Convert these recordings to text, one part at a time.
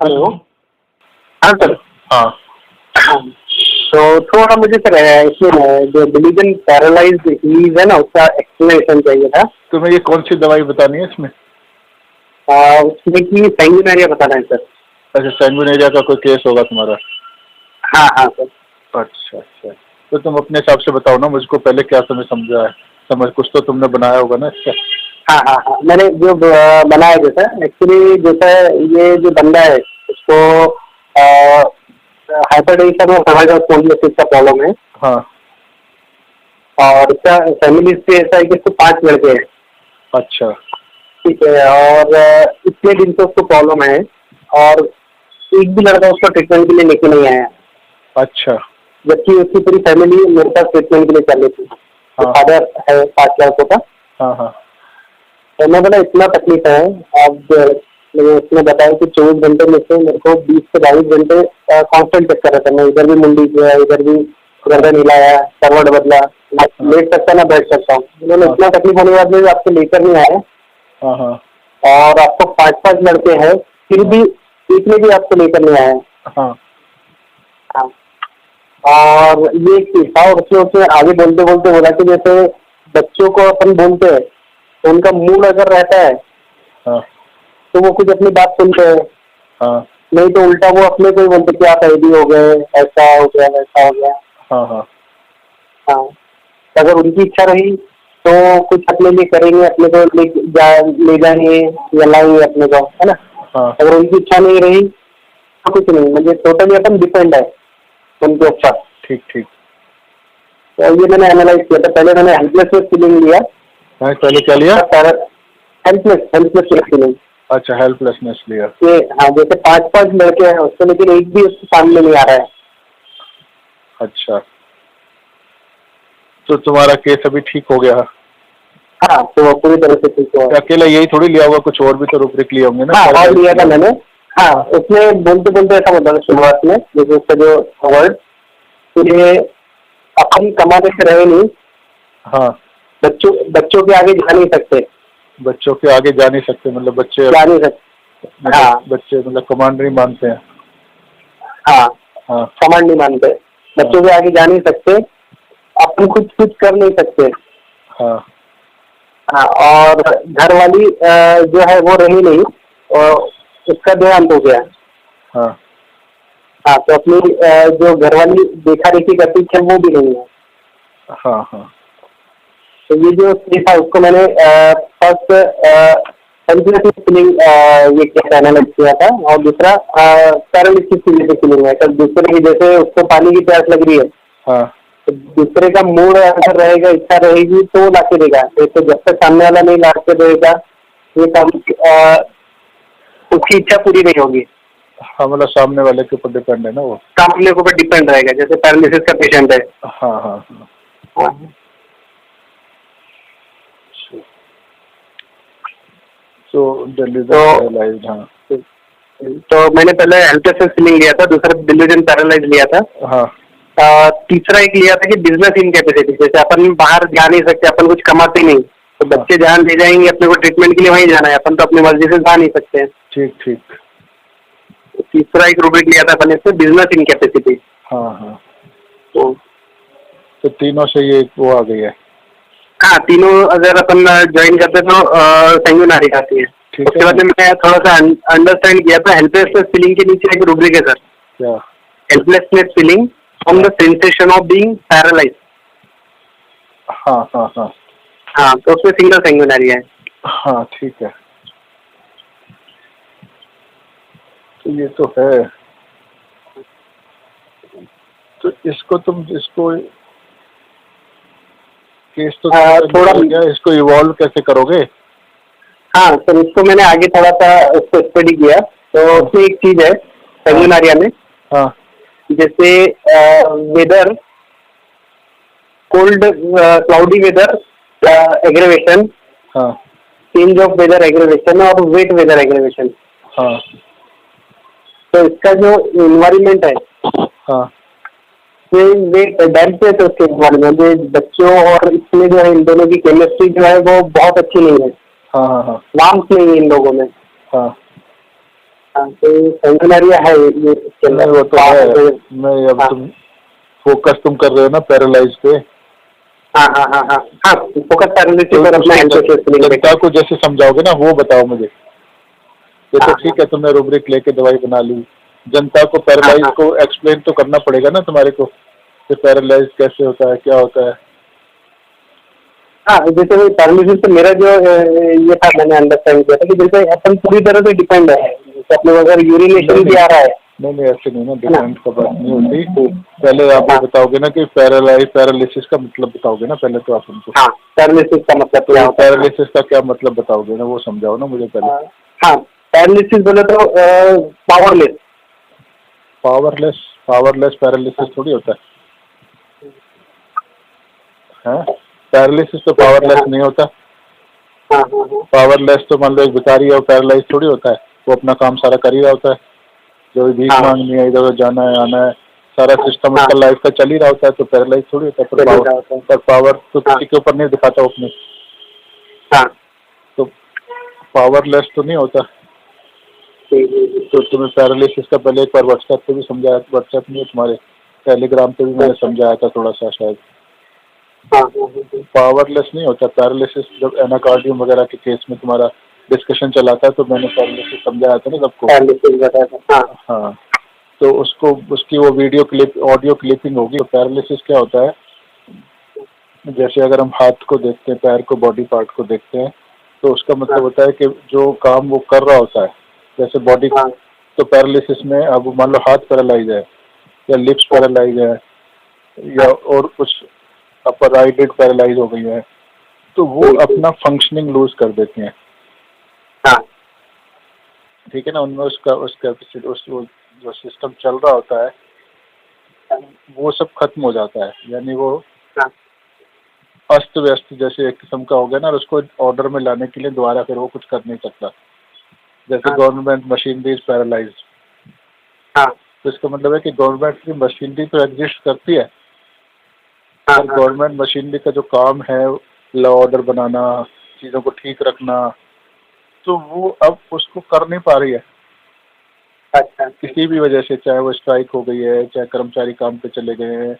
Hello. हाँ sir. हाँ। तो थोड़ा मुझे सर इसमें जो डिलीजन पैरालाइज्ड हीज है ना, उसका एक्सप्लेनेशन चाहिए था। तुम्हें ये कौन सी दवाई बतानी है इसमें? उसमें की सैंग्यूनेरिया बताना है सर। अच्छा, सैंगुइनेरिया का कोई केस होगा तुम्हारा? हाँ हाँ सर। अच्छा अच्छा, तो तुम अपने हिसाब से बताओ ना मुझको, पहले क्या तुम्हें समझा है, समझ कुछ तो तुमने बनाया होगा ना इसका। हाँ हाँ हाँ, मैंने जो बनाया जैसा एक्चुअली जैसा ये जो बंदा है उसको हाइपरटेंशन और सर्वाइकल स्पॉन्डिलोसिस का प्रॉब्लम है। हाँ। और इसका फैमिली से ऐसा है कि इसको 5 लड़के हैं। अच्छा। ठीक है। और इतने दिन से उसको प्रॉब्लम है और एक भी लड़का उसको ट्रीटमेंट के लिए लेके नहीं आया। अच्छा। जबकि उसकी पूरी फैमिली मेरे पास ट्रीटमेंट के लिए चल रही थी। हाँ। फादर है 5 लड़कों का। हाँ हाँ। तो मैं बोला इतना तकलीफ है। अब उसने बताया कि 24 घंटे में से मेरे को 20 से 22 घंटे कांस्टेंट चेक कर रहा था। मैं इधर भी मुंडी किया, इधर भी गर्दन हिलाया, करवट बदला, ना लेट सकता ना बैठ सकता हूँ। उन्होंने इतना तकलीफ होने के बाद में आपको लेकर नहीं आया हाँ हाँ। और आपको 5-5 लड़के हैं, फिर भी एक में भी आपको लेकर नहीं आया। हाँ। हाँ। और ये एक चीज था। और उसमें आगे बोलते बोलते बोला कि जैसे बच्चों को अपन बोलते हैं तो उनका मूड अगर रहता है हाँ। तो वो कुछ अपनी बात सुनते हैं, हाँ। नहीं तो उल्टा वो अपने को ही बोलते कि आप ऐडी हो गए, ऐसा हो गया वैसा हो गया। हाँ। हाँ। हाँ। अगर उनकी इच्छा रही तो कुछ अपने लिए करेंगे, अपने को ले जाएंगे या लाएंगे अपने को, है ना। हाँ। अगर उनकी इच्छा नहीं रही तो कुछ नहीं, मुझे टोटली अपन डिपेंड है उनके ऊपर। ठीक ठीक। तो ये मैंने एनालाइज किया था। पहले मैंने हेल्पलेसनेस फीलिंग लिया। पहले क्या लिया? Helpless feeling. अच्छा, हेल्पलेसनेस लिया। कि हाँ, जैसे 5-5 लड़के हैं उसको, लेकिन एक भी उसके सामने नहीं आ रहा है। अच्छा, तो तुम्हारा केस अभी ठीक हो गया? हाँ, तो पूरी तरह से ठीक हुआ। अकेला यही थोड़ी लिया हुआ, कुछ और भी तो रूब्रिक लिए होंगे ना? हाँ, और लिया था मैंने। हाँ, उसमें बोलते बोलते ऐसा बोला था शुरुआत में, जैसे उसका जो वर्ड, ये अपन कमाने से रहे नहीं। हाँ। बच्चों के आगे जा नहीं सकते। बच्चों के आगे जा नहीं सकते मतलब बच्चे जा नहीं सकते। हाँ। बच्चे मतलब कमांड नहीं मानते हैं। हाँ। हाँ। कमांड नहीं मानते। बच्चों के आगे जा नहीं सकते। अपन कुछ कर नहीं सकते। हाँ। हाँ। और घर वाली जो है वो रही नहीं और उसका देहांत हो गया। हाँ। हाँ, तो अपनी जो घर वाली देखा रेखी करती थी वो भी नहीं है। हाँ। हाँ। तो ये जो स्टेज था उसको मैंने फर्स्ट हेल्पलेसनेस फीलिंग ये क्या एनालाइज किया था। और दूसरा पैरालिसिस की जैसे फीलिंग है। तो दूसरे की जैसे उसको पानी की प्यास लग रही है, हाँ। तो दूसरे का मूड अगर रहेगा, इच्छा रहेगी तो वो ला के देगा। तो जब तक सामने वाला नहीं ला के देगा ये काम उसकी इच्छा पूरी नहीं होगी। हाँ, मतलब सामने वाले के ऊपर डिपेंड है ना वो। सामने के ऊपर डिपेंड रहेगा। जैसे पैरालिसिस का पेशेंट है। हाँ हाँ हाँ। हाँ। तो पैरालाइज्ड। हाँ। तो मैंने पहले हेल्पलेसनेस फीलिंग लिया था, दूसरा डिल्यूजन पैरालाइज लिया था। हाँ। तीसरा एक लिया था कि बिजनेस इनकैपेसिटी। जैसे अपन बाहर जा नहीं सकते, अपन कुछ कमाते नहीं, तो बच्चे जहाँ ले जाएंगे अपने को ट्रीटमेंट के लिए वहीं जाना है, अपन तो अपनी मर्जी से जा नहीं सकते हैं। ठीक ठीक। तीसरा एक रूब्रिक लिया था अपन इससे, बिजनेस इनकैपेसिटी। हाँ हाँ। तो तीनों से ये वो आ गई है। हाँ, तीनों अगर अपन ज्वाइन करते तो सैंग्यूनेरिया आती है। उसके बाद में मैं थोड़ा सा अंडरस्टैंड किया था। हेल्पलेसनेस फीलिंग के नीचे एक रूब्रिक है सर, क्या? Helplessness feeling from the sensation of being paralyse. हाँ हाँ हाँ। हाँ, तो उसमें सिंगल सैंग्यूनेरिया है। हाँ ठीक है। तो ये तो है। तो इसको केस तो थोड़ा क्या, इसको इवॉल्व कैसे करोगे? हाँ सर, इसको मैंने आगे थोड़ा सा उसको स्टडी किया। तो उसमें एक चीज है सैंग्यूनेरिया में। हाँ। जैसे weather, cold cloudy weather aggravation, हाँ। चेंज ऑफ वेदर एग्रेवेशन और वेट वेदर एग्रेवेशन। हाँ। तो इसका जो इन्वायरमेंट है, हाँ। डर से तो उसके इन्वायरमेंट बच्चों और इसमें जो है इन दोनों की केमिस्ट्री जो है वो बहुत अच्छी नहीं है। हाँ हाँ हाँ। वार्मथ नहीं है इन लोगों में। हाँ। हाँ, तो सेंसुलरिया है ये इसके नहीं अंदर। वो तो है, नहीं अब हाँ तुम फोकस तुम कर रहे हो ना पैरालाइज पे, हाँ हाँ हाँ हाँ हाँ, फोकस पैरालिसिस तो और अपना उसको हेल्थ जनता को जैसे समझाओगे ना वो बताओ मुझे। ये तो हाँ ठीक है तुमने रूब्रिक लेके दवाई बना ली, जनता को हाँ पैरालाइज हाँ को एक्सप्लेन तो करना पड़ेगा ना तुम्हारे को कि पैरालाइज कैसे होता है, क्या होता है। हाँ, जैसे पैरालिसिस पे मेरा जो ये था, मैंने अंडरस्टैंड किया था कि जैसे अपन पूरी तरह से डिपेंड है, जैसे अपने अगर यूरिनेशन नहीं भी आ रहा है नहीं ऐसे नहीं ना, है ना। डिपेंड का बात नहीं होती। पहले आप ये हाँ बताओगे ना कि पैरालिसिस का मतलब बताओगे ना पहले, तो आप उनको हाँ, पैरालिसिस का मतलब क्या तो होता है। पैरालिसिस का क्या मतलब बताओगे ना, वो समझाओ ना मुझे पहले। हाँ हाँ, पैरालिसिस बोले तो पावरलेस। पावरलेस, पावरलेस पैरालिसिस थोड़ी होता है, पैरालिसिस तो पावरलेस हाँ नहीं होता। हाँ हाँ पावरलेस तो मान लो एक भिखारी है, वो पैरालाइज थोड़ी होता है, वो अपना काम सारा कर ही रहा होता है, जो भी भीख हाँ मांगनी है, इधर उधर जाना है आना है, सारा सिस्टम हाँ उसका लाइफ का चल ही रहा होता है, तो पैरालाइज थोड़ी होता है। चलिए रहा होता है। पर पावर तो हाँ किसी के ऊपर नहीं दिखाता वो अपने, हाँ, तो पावरलेस तो नहीं होता। जी जी जी। तो तुम्हें पैरालिसिस का पहले एक बार व्हाट्सएप पे भी समझाया, व्हाट्सएप नहीं है तुम्हारे, टेलीग्राम पे भी मैंने समझाया था थोड़ा सा शायद। हाँ हाँ हाँ पावरलेस नहीं होता पैरालिसिस, जब एनाकार्डियम वगैरह के केस में तुम्हारा डिस्कशन चलाता है तो मैंने पैरालिसिस समझाया था ना सबको। पैरालिसिस बताया था। हाँ हाँ, तो उसको उसकी वो वीडियो क्लिप ऑडियो क्लिपिंग होगी। तो पैरालिसिस क्या होता है, जैसे अगर हम हाथ को देखते हैं, पैर को, बॉडी पार्ट को देखते हैं, तो उसका मतलब होता है कि जो काम वो कर रहा होता है, जैसे बॉडी, हाँ तो पैरालिसिस में अब मान लो हाथ पैरालाइज है या लिप्स पैरालाइज है या और कुछ अपर आईलिड पैरालाइज हो गई है, तो वो अपना फंक्शनिंग लूज कर देती हैं। हाँ ठीक है ना, उनमें उसका उसका वो जो सिस्टम चल रहा होता है वो सब खत्म हो जाता है, यानी वो हाँ अस्त व्यस्त जैसे एक किस्म का हो गया ना, और उसको ऑर्डर में लाने के लिए दोबारा फिर वो कुछ कर नहीं सकता। जैसे हाँ गवर्नमेंट मशीनरी इज पैरालाइज, हाँ तो इसका मतलब है कि गवर्नमेंट की मशीनरी तो एग्जिस्ट करती है, हाँ पर गवर्नमेंट मशीनरी का जो काम है लॉ ऑर्डर बनाना, चीज़ों को ठीक रखना, तो वो अब उसको कर नहीं पा रही है अच्छा किसी भी वजह से, चाहे वो स्ट्राइक हो गई है, चाहे कर्मचारी काम पे चले गए हैं,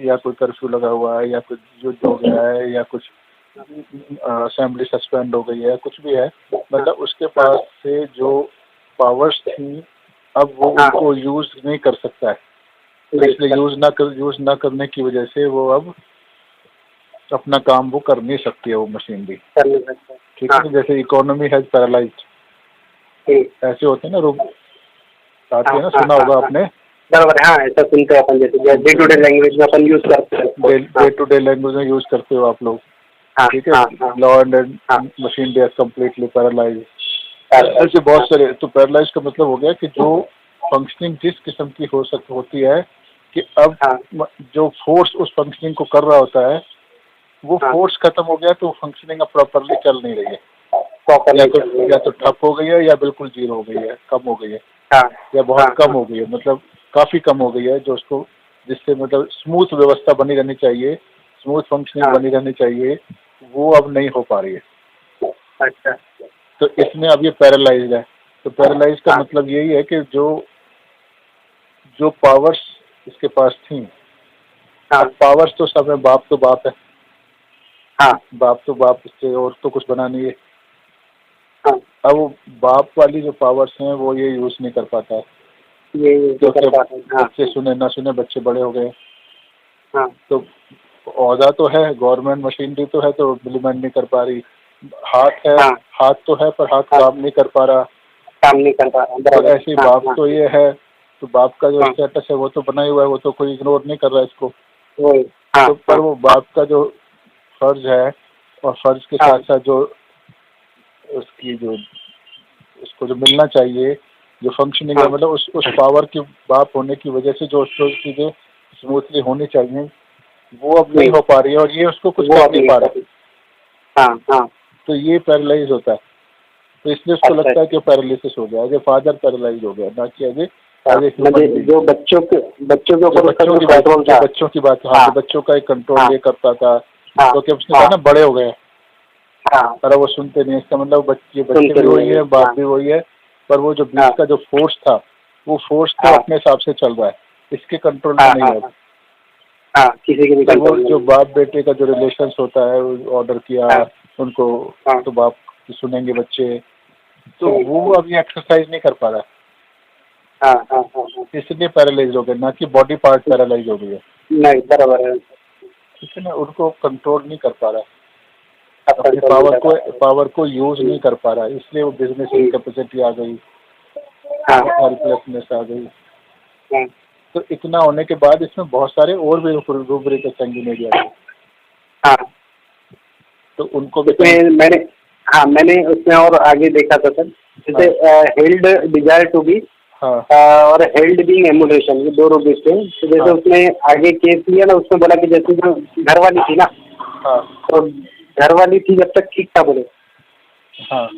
या कोई कर्फ्यू लगा हुआ है, या कुछ युद्ध हो गया है, या कुछ असेंबली सस्पेंड हो गई है, कुछ भी है, मतलब उसके पास से जो पावर्स थी अब वो हाँ उनको यूज नहीं कर सकता है। तो इसलिए यूज ना करने की वजह से वो अब अपना काम वो कर नहीं सकती है वो मशीनरी। कर नहीं सकते। ठीक है, जैसे इकोनॉमी हैज पैरालाइज्ड ठीक। ऐसे होते हैं ना, रूप आते हैं ना, हाँ सुना हाँ होगा हाँ, आपने। बराबर है। हाँ, ऐसा सुनते हैं अपन, जैसे डे टू डे लैंग्वेज में अपन यूज करते हैं। डे टू डे लैंग्वेज में यूज करते हो आप लोग। हाँ ठीक है, हाँ हाँ लॉ एंड हाँ, machinery is completely paralyse, paralyse, ऐसे बहुत सारे। तो पैरालाइज का मतलब हो गया कि जो फंक्शनिंग जिस किस्म की होती है कि अब हाँ जो फोर्स उस फंक्शनिंग को कर रहा होता है वो हाँ, फोर्स खत्म हो गया, तो फंक्शनिंग अब प्रॉपरली चल नहीं रही है, प्रॉपरली या तो ठप हो गई है, या बिल्कुल जीरो हो गई है, कम हो गई है, हाँ या बहुत हाँ कम हो गई है, मतलब काफ़ी कम हो गई है, जो उसको जिससे मतलब स्मूथ व्यवस्था बनी रहनी चाहिए, स्मूथ फंक्शनिंग हाँ, बनी रहनी चाहिए, वो अब नहीं हो पा रही है। अच्छा तो इसमें अब ये पैरालाइज है। तो पैरालाइज का हाँ मतलब यही है कि जो जो पावर्स इसके पास थी, हाँ अब पावर्स तो सब है, बाप तो बाप है, हाँ बाप तो बाप, इससे और तो कुछ बना नहीं है। हाँ, अब वो बाप वाली जो पावर्स हैं वो ये यूज नहीं कर पाता है, ये क्योंकि कर पाते हैं। हाँ बच्चे सुने ना सुने, बच्चे बड़े हो गए, हाँ तो औहदा तो है, गवर्नमेंट मशीनरी तो है, तो इम्प्लीमेंट नहीं कर पा रही। हाथ है, हाँ हाथ तो है पर हाथ हाँ, काम नहीं कर पा रहा। काम नहीं कर पा रहा, तो बराबर। ऐसे ही हाँ बाप हाँ तो ये है, तो बाप का जो हाँ, स्टेटस है वो तो बना ही हुआ है, वो तो कोई इग्नोर नहीं कर रहा है इसको। वही। हाँ तो पर हाँ वो बाप का जो फर्ज है, और फर्ज के हाँ साथ साथ जो उसकी जो उसको जो मिलना चाहिए, जो फंक्शनिंग है, हाँ मतलब उस पावर की बाप होने की वजह से जो उसको चीज़ें स्मूथली होनी चाहिए वो अब नहीं हो पा रही है, और ये उसको कुछ वो कर अब नहीं नहीं पा कर रहा। रही। हाँ हाँ, तो ये पैरालाइज होता है, तो इसलिए उसको अच्छा लगता है कि पैरालिसिस हो गया, एज ए फादर पैरालाइज हो गया, ना कि एज ए ह्यूमन मतलब बीइंग। जो बच्चों के ऊपर उसका बच्चों जो की बात, कंट्रोल था। बच्चों की बात, हाँ, हाँ जो बच्चों का एक कंट्रोल हाँ ये करता था, हाँ क्योंकि उसने हाँ कहा ना बड़े हो गए, हाँ, पर अब वो सुनते नहीं, इसका मतलब बच्चे सुनते भी वही नहीं है, है। बाप हाँ भी वही है, पर वो जो बीच हाँ। का जो फोर्स था, वो फोर्स तो हाँ। अपने हिसाब से चल रहा है, इसके कंट्रोल में हाँ नहीं हाँ है। हाँ हाँ, किसी के भी तो वो कंट्रोल में जो नहीं। बाप बेटे का जो रिलेशंस होता है, ऑर्डर किया हाँ उनको, हाँ तो बाप की सुनेंगे बच्चे, तो हाँ वो अभी एक्सरसाइज नहीं कर पा रहा हाँ हाँ हाँ। है, इसलिए पैरालाइज हो गए, ना कि बॉडी पार्ट पैरालाइज हो गई है। नहीं, बराबर है। ठीक है ना, उनको कंट्रोल नहीं कर पा रहा है, आप अपनी कंट्रोल नहीं कर पा पावर को यूज नहीं कर पा रहा है, इसलिए वो बिजनेस रहे। इनकैपेसिटी आ गई, हाँ हेल्पलेसनेस आ गई। हाँ तो इतना होने के बाद इसमें बहुत सारे और भी रूब्रिक है संगीन एरिया के, हाँ। तो उनको भी कहीं। उसमें मैंने, हाँ मैंने उसमें और आगे देखा था सर, जैसे हेल्ड डिजायर टू बी हाँ और हेल्ड बीइंग एमुलेशन, ये दो रूप थे। तो जैसे हाँ उसने आगे केस लिया ना, उसमें बोला कि जैसे जो घर वाली थी ना, हाँ तो घर वाली थी जब तक ठीक था बोले, हाँ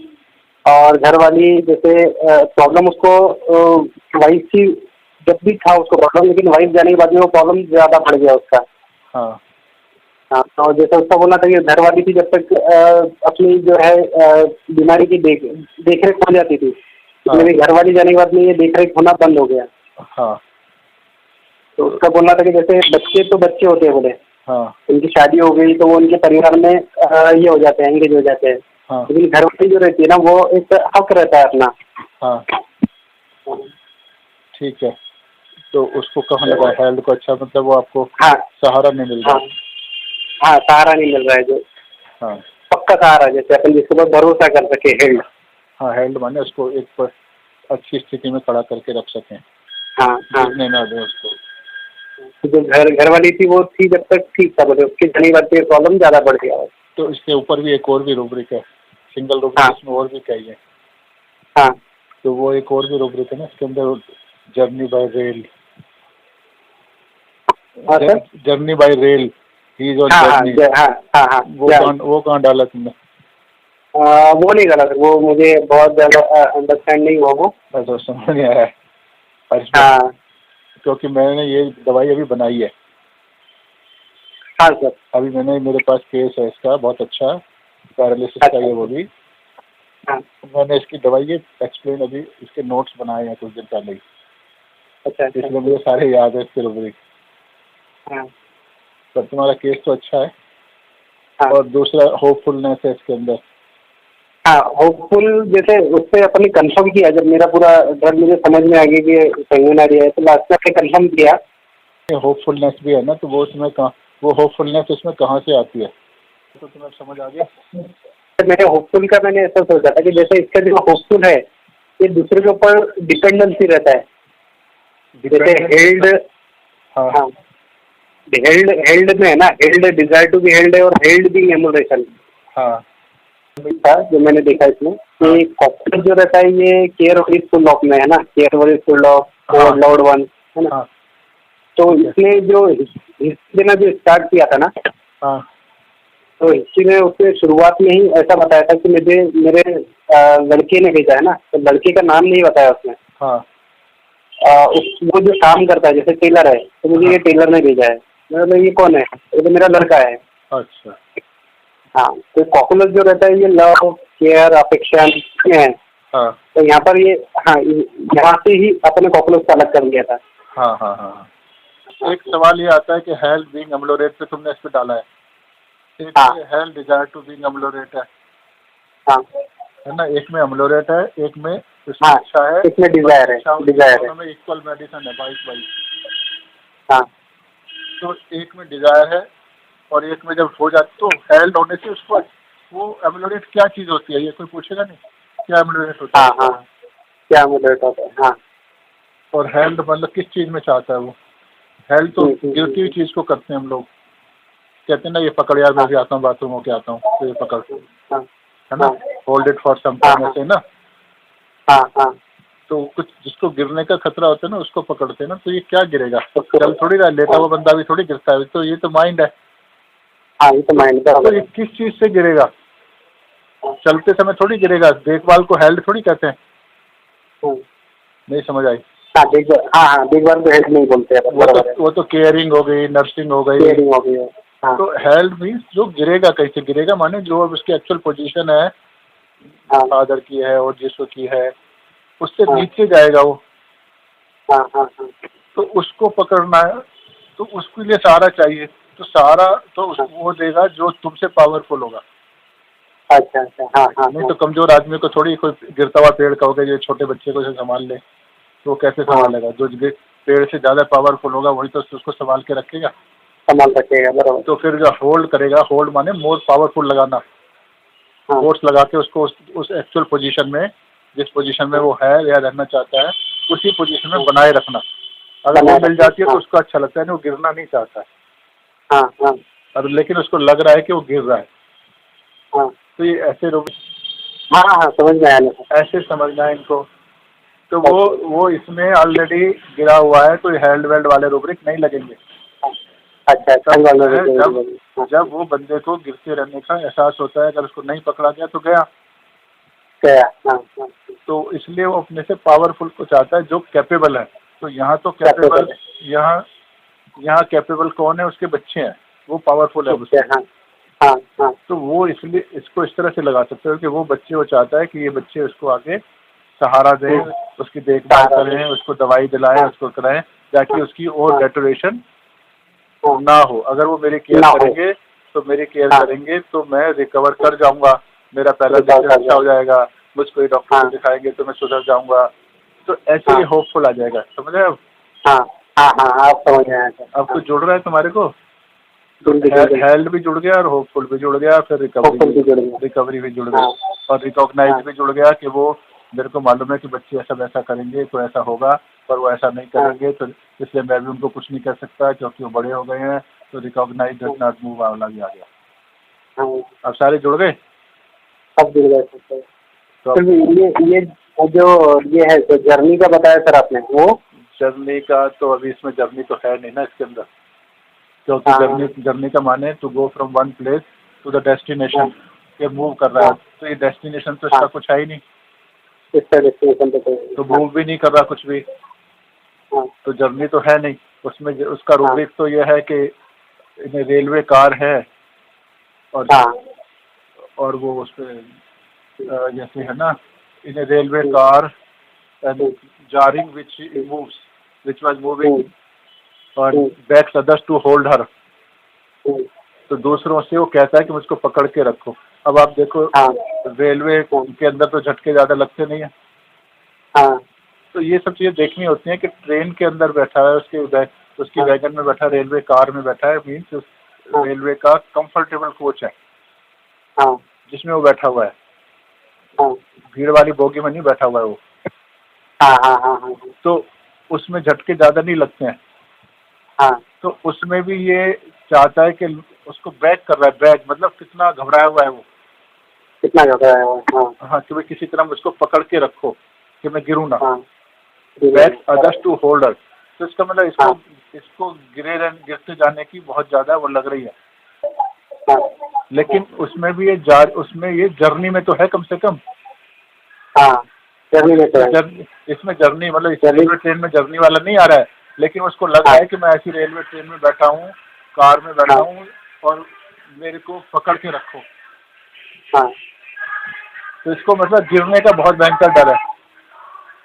और घर वाली जैसे प्रॉब्लम उसको वाइफ की जब भी था उसको प्रॉब्लम, लेकिन वाइफ जाने के बाद में वो प्रॉब्लम ज्यादा बढ़ गया उसका। हाँ हाँ, तो जैसे उसका बोलना था कि घर वाली थी जब तक अपनी जो है बीमारी की देख रेख हो जाती थी, हाँ मेरी घर वाली जाने के बाद में ये देख रेख होना बंद हो गया। हाँ तो उसका बोलना था कि जैसे बच्चे तो बच्चे होते हैं बोले, हाँ उनकी शादी हो गई तो वो उनके परिवार में ये हो जाते हैं, एंगेज हो जाते हैं, हाँ लेकिन घर वाली जो रहती है ना, वो एक हक रहता है अपना। हाँ, ठीक है। तो उसको कहाँ लगा हेल्थ को, अच्छा मतलब वो आपको हाँ सहारा नहीं मिल रहा। हाँ हाँ, सहारा नहीं मिल रहा है, जो हाँ पक्का सहारा, जैसे अपन जिसके ऊपर भरोसा कर सके, हेल्ड। हाँ, हेल्थ माने उसको एक पर अच्छी स्थिति में खड़ा करके रख सकें, हाँ हाँ। गिरने ना दें उसको। तो जो घर वाली थी वो थी जब तक ठीक था बोले, उसके जाने के बाद में प्रॉब्लम ज्यादा बढ़ गया है। तो इसके ऊपर भी एक और भी रूब्रिक है, सिंगल रूब्रिक, हाँ इसमें और भी चाहिए। हाँ तो वो एक और भी रूब्रिक है ना इसके अंदर, जर्नी बाय रेल। हाँ sir. Journey bye rail, he is on हाँ हाँ जर्नी। हाँ हाँ हाँ, वो कहाँ डाला तुमने? वो नहीं गलत, वो मुझे बहुत ज्यादा अंडरस्टैंड नहीं हुआ वो। ऐसा समझ नहीं आया है। और इसमें हाँ क्योंकि मैंने ये दवाई अभी बनाई है, हाँ सर। अभी मैंने, मेरे पास केस है इसका बहुत अच्छा, पैरालिसिस का ये, वो भी हाँ मैंने इसकी दवाई ये एक्सप्लेन, अभी इसके नोट्स बनाए हैं कुछ दिन पहले ही, अच्छा अच्छा। इसलिए मुझे सारे याद है इसके रूब्रिक। हाँ पर तुम्हारा केस तो अच्छा है। हाँ और दूसरा होपफुलनेस है इसके अंदर। हाँ, होपफुल जैसे उससे अपने कंफर्म किया, जब मेरा पूरा डर मुझे समझ में आ गया कि संगीन है, तो लास्ट में अपने कंफर्म किया। होपफुलनेस भी है ना, तो वो उसमें कहाँ, वो होपफुलनेस उसमें कहाँ से आती है, तो तुम्हें समझ आ गया? मेरे होपफुल का मैंने ऐसा सोचा था कि जैसे इसका जो होपफुल है, ये दूसरे के ऊपर डिपेंडेंसी रहता है। जैसे हेल्ड, हाँ हाँ हेल्ड में है ना, held desire to be held है, और हेल्ड बीइंग एमुलेशन हाँ था जो मैंने देखा इसमें कि कॉकटेल जो रहता है ये केयर इज फुल ऑफ में है ना, केयर इज फुल ऑफ और लॉर्ड वन है ना। हाँ तो इसने जो हिस्ट्री देना जो स्टार्ट किया था ना, हाँ तो हिस्ट्री में उसने शुरुआत में ही ऐसा बताया था कि मुझे मेरे लड़के ने भेजा है ना, तो लड़के का नाम नहीं बताया उसने। हाँ वो जो काम करता है जैसे टेलर है, तो मुझे ये टेलर ने भेजा है। मैं बोला ये कौन है, ये तो मेरा लड़का है। अच्छा हाँ, तो कॉकुलस जो रहता है ये लव केयर अफेक्शन में है। हाँ तो यहाँ पर ये, हाँ यहाँ से ही अपने कॉकुलस को अलग कर लिया था। हाँ हाँ हाँ। एक सवाल ये आता है कि हेल्थ बीइंग अम्लोरेट पे तुमने इस पे डाला है, एक हाँ हेल्थ डिजायर टू बीइंग अम्लोरेट हाँ है ना, एक में अम्लोरेट है, एक में उसमें हाँ, इच्छा है, इसमें डिजायर है, डिजायर है। दोनों में इक्वल मेडिसिन है, 22-22। हाँ तो एक में डिजायर है और एक में जब हो जाती तो हेल्थ होने से उसको, वो एम्लोरेट क्या चीज़ होती है, ये कोई पूछेगा नहीं क्या एम्लोरेट होता हाँ है? हाँ, क्या एमुलेट होता है, हाँ। और हेल्थ मतलब किस चीज़ में चाहता है वो? हेल्थ तो गिरती हुई चीज़ को करते हैं हम लोग, कहते हैं ना ये पकड़ यार, मैं भी आता हूँ बाथरूम होके आता हूँ, तो ये पकड़, हाँ है ना, hold it for some time, ऐसे ना। हाँ हाँ। तो कुछ जिसको गिरने का खतरा होता है ना उसको पकड़ते हैं ना, तो ये क्या गिरेगा, चल थोड़ी रहा, लेटा हुआ बंदा भी थोड़ी गिरता है, तो ये तो माइंड है। हाँ, ये तो माइंड का तो ये किस चीज़ से गिरेगा? चलते समय थोड़ी गिरेगा, देखभाल को हेल्थ थोड़ी कहते हैं। नहीं समझ आई? हाँ देखभाल, हाँ हाँ देखभाल को हेल्थ नहीं बोलते हैं, वो तो केयरिंग हो गई, नर्सिंग हो गई। केयरिंग हो गई है। हाँ तो हेल्थ मीन्स जो गिरेगा, कैसे गिरेगा माने जो अब उसकी एक्चुअल पोजीशन है, हाँ फादर की है और जिसको की है, उससे हाँ। नीचे जाएगा वो, हाँ हाँ हाँ तो उसको पकड़ना है, तो उसके लिए सहारा चाहिए। तो सहारा तो वो देगा जो तुमसे पावरफुल होगा। अच्छा अच्छा हाँ हाँ नहीं हाँ तो कमजोर आदमी को थोड़ी कोई गिरता हुआ पेड़ का होगा, जो छोटे बच्चे को से संभाल ले, तो वो कैसे हाँ संभालेगा? जो पेड़ से ज्यादा पावरफुल होगा वही तो उसको संभाल के रखेगा। संभाल रखेगा बराबर। तो फिर जो होल्ड करेगा, होल्ड माने मोर पावरफुल लगाना, हाँ फोर्स लगा के उसको उस एक्चुअल पोजीशन में, जिस पोजीशन में वो है या रहना चाहता है, उसी पोजीशन में बनाए रखना। अगर वो मिल जाती है तो उसको अच्छा लगता है, नहीं वो गिरना नहीं चाहता है। हाँ हाँ अब लेकिन उसको लग रहा है कि वो गिर रहा है, हाँ तो ये ऐसे हाँ हाँ समझ में आया ना सर। ऐसे समझना है इनको। तो वो इसमें ऑलरेडी गिरा हुआ है, तो हेल्ड वेल्ड वाले रूब्रिक नहीं लगेंगे। अच्छा तब संभाल है हाँ, जब वो बंदे को गिरते रहने का एहसास होता है, अगर उसको नहीं पकड़ा गया तो गया। गया हाँ हाँ तो इसलिए वो अपने से पावरफुल को चाहता है जो कैपेबल है। तो यहाँ तो कैपेबल, यहाँ यहाँ कैपेबल कौन है? उसके बच्चे हैं, वो पावरफुल है उसके। हाँ हाँ हाँ तो वो इसलिए इसको इस तरह से लगा सकते हो कि वो बच्चे, वो चाहता है कि ये बच्चे उसको आगे सहारा दें, उसकी देखभाल करें, उसको दवाई दिलाएं, उसको कराएं, ताकि उसकी और डेटोरेशन ना हो। अगर वो मेरी केयर करेंगे तो मेरी केयर करेंगे तो मैं रिकवर कर जाऊंगा, मेरा पहला दिन अच्छा हो जाएगा, मुझको डॉक्टर को दिखाएंगे तो मैं सुधर जाऊंगा। तो ऐसे ही होपफुल आ जाएगा, समझ रहे हो? हाँ हाँ हाँ आप समझ रहे हैं। अब कुछ जुड़ रहा है तुम्हारे को? हेल्थ भी जुड़ गया और होपफुल भी जुड़ गया, फिर रिकवरी भी जुड़ गई, और रिकॉग्नाइज भी जुड़ गया कि वो मेरे को मालूम है कि बच्चे ऐसा वैसा करेंगे तो ऐसा होगा, पर वो ऐसा नहीं करेंगे, तो इसलिए मैं भी उनको कुछ नहीं कर सकता क्योंकि वो बड़े हो गए हैं। तो रिकॉग्नाइज डज नॉट मूव वाला भी आ गया। अब सारे जुड़ गए, सब जुड़ गए। तो ये जो ये है तो जर्नी का बताया सर आपने, वो जर्नी का तो अभी इसमें जर्नी तो है नहीं ना इसके अंदर, क्योंकि जर्नी का माने to go from one place to the destination, ये मूव कर रहा है। तो ये डेस्टिनेशन तो इसका कुछ है ही नहीं, इसका डेस्टिनेशन तो मूव भी नहीं कर रहा कुछ भी, तो जर्नी तो है नहीं उसमें। उसका रूब्रिक तो ये है कि इन्हें रेलवे कार है, और वो उस पर जैसे है ना, इन्हें railway car and jarring which moves which was moving और बेग्स अदर्स टू होल्ड हर। तो दूसरों से वो कहता है कि मुझको पकड़ के रखो। अब आप देखो रेलवे के अंदर तो झटके ज्यादा लगते नहीं है, तो ये सब चीजें देखनी होती हैं कि ट्रेन के अंदर बैठा है, उसकी वैगन में बैठा, रेलवे कार में बैठा है, मीन्स रेलवे का कंफर्टेबल कोच है जिसमें वो बैठा हुआ है, भीड़ वाली बोगी में नहीं बैठा हुआ है वो। तो उसमें झटके ज्यादा नहीं लगते हैं। तो उसमें भी ये चाहता है कि उसको बैक कर रहा है, बैक मतलब कितना घबराया हुआ है वो, कितना घबराया हुआ है। हाँ, कि भाई किसी तरह मुझको पकड़ के रखो कि मैं गिरूँ ना। बैक अदर्स टू होल्डर, तो इसका मतलब इसको गिरते जाने की बहुत ज्यादा वो लग रही है। लेकिन उसमें भी ये जर्नी में तो है कम से कम। जर्नी में तो है। इसमें जर्नी मतलब इस रेलवे ट्रेन में जर्नी वाला नहीं आ रहा है, लेकिन उसको लग रहा है कि मैं ऐसी रेलवे ट्रेन में बैठा हूँ, कार में बैठा हूँ, और मेरे को पकड़ के रखो। तो इसको मतलब गिरने का बहुत भयंकर डर है,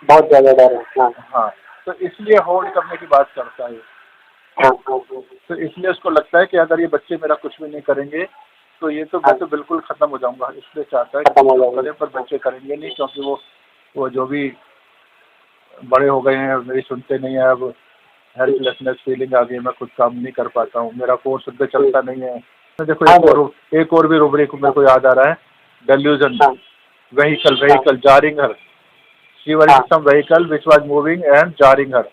बहुत ज्यादा डर है। हाँ, तो इसलिए होल्ड करने की बात करता है। तो इसलिए उसको लगता है कि अगर ये बच्चे मेरा कुछ भी नहीं करेंगे तो ये तो मैं तो बिल्कुल खत्म हो जाऊंगा, इसलिए चाहता है कि पर बच्चे करेंगे नहीं, क्योंकि वो जो भी बड़े हो गए हैं मेरी सुनते नहीं है। अब हेल्पलेसनेस फीलिंग आ गई, मैं कुछ काम नहीं कर पाता हूँ, मेरा फोर्स खुद पे चलता नहीं है। तो देखो एक और भी रूब्रिक मेरे को याद आ रहा है, delusion, vehicle jarring her, she was in some vehicle which was moving and jarring her.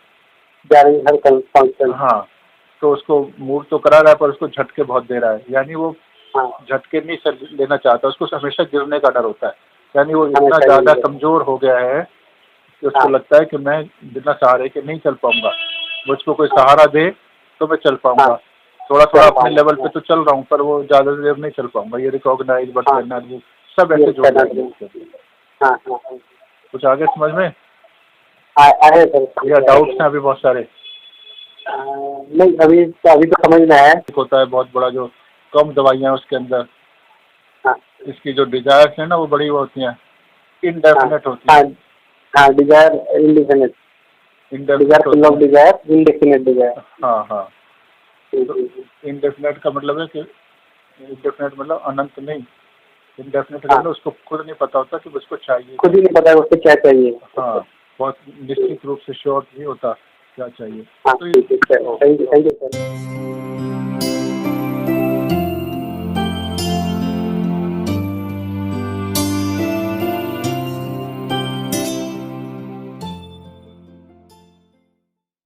हाँ, तो उसको मूव तो करा रहा है पर उसको झटके बहुत दे रहा है, यानी वो झटके नहीं सर लेना चाहता, उसको हमेशा गिरने का डर होता है। यानी वो इतना ज्यादा कमजोर हो गया है कि उसको लगता है कि मैं बिना सहारे के नहीं चल पाऊंगा, मुझको कोई सहारा दे तो मैं चल पाऊंगा। थोड़ा थोड़ा अपने लेवल पे तो चल रहा हूँ, पर वो ज्यादा देर नहीं चल पाऊंगा। ये रिकॉग्नाइज करना सब ऐसे जोड़ जाएंगे। कुछ आगे समझ में या डाउट्स हैं अभी बहुत सारे? नहीं, अभी तो समझ में आया। होता है बहुत बड़ा, जो कम दवाइयाँ उसके अंदर, इसकी जो डिजायर्स है ना वो बड़ी होती हैं, इनडेफिनेट होती हैं। हाँ, desire indefinite, desire full of desire, indefinite desire. हाँ हाँ, तो इंडेफिनेट का मतलब है कि इंडेफिनेट मतलब अनंत नहीं, इंडेफिनेट हाँ, मतलब उसको खुद नहीं पता होता कि उसको चाहिए खुद ही नहीं पता है उससे क्या चाहिए। हाँ, बहुत निश्चित रूप से श्योर नहीं होता क्या चाहिए। हाँ, तो ठीक है सर, थैंक यू सर।